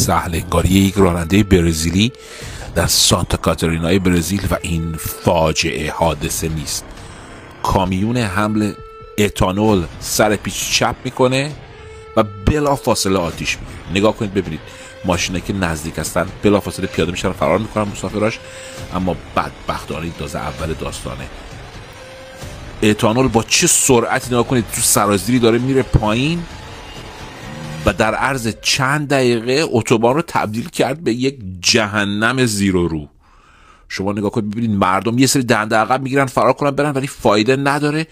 سهل انگاری یک راننده برزیلی در سانتا کاترینای برزیل و این فاجعه حادثه نیست. کامیون حمل اتانول سر پیچ چپ میکنه و بلافاصله آتیش میگیره. نگاه کنید ببینید ماشینایی که نزدیک هستن بلافاصله پیاده میشن، فرار میکنن مسافراش، اما بدبختانه داز اول داستانه. اتانول با چه سرعتی نگاه کنید تو سرازیری داره میره پایین و در عرض چند دقیقه اتوبان رو تبدیل کرد به یک جهنم زیر و رو. شما نگاه کنید ببینید مردم یه سری دنده عقب میگیرن فرار کنن برن، ولی فایده نداره.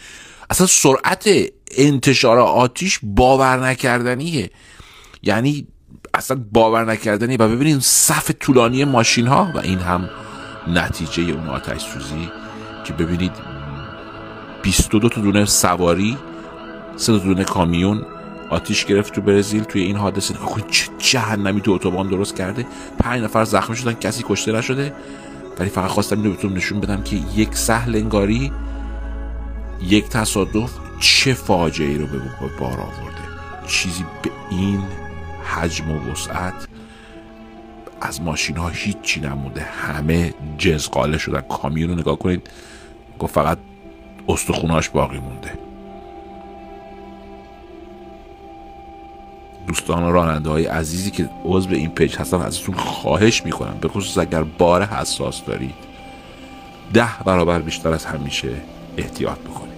اصلا سرعت انتشار آتیش باور نکردنیه، یعنی اصلا باور نکردنیه. و ببینید صف طولانی ماشین ها و این هم نتیجه اون آتش سوزی که ببینید 22 تا دونه سواری، 3 تا دونه کامیون آتیش گرفت تو برزیل توی این حادثه. نگاه کنید چه جهنمی تو اتوبان درست کرده. 5 نفر زخمی شدن، کسی کشته نشده، ولی فقط خواستم اینو بهتون نشون بدم که یک سهل انگاری، یک تصادف چه فاجعه‌ای رو به بار آورده. چیزی به این حجم و وسعت از ماشین ها هیچی نمونده، همه جزقاله شدن. کامیون رو نگاه کنید، گفت فقط استخوناش باقی مونده. دوستان راننده های عزیزی که عضو این پیج هستن ازتون خواهش میکنم به خصوص اگر بار حساس دارید 10 برابر بیشتر از همیشه احتیاط بکنید.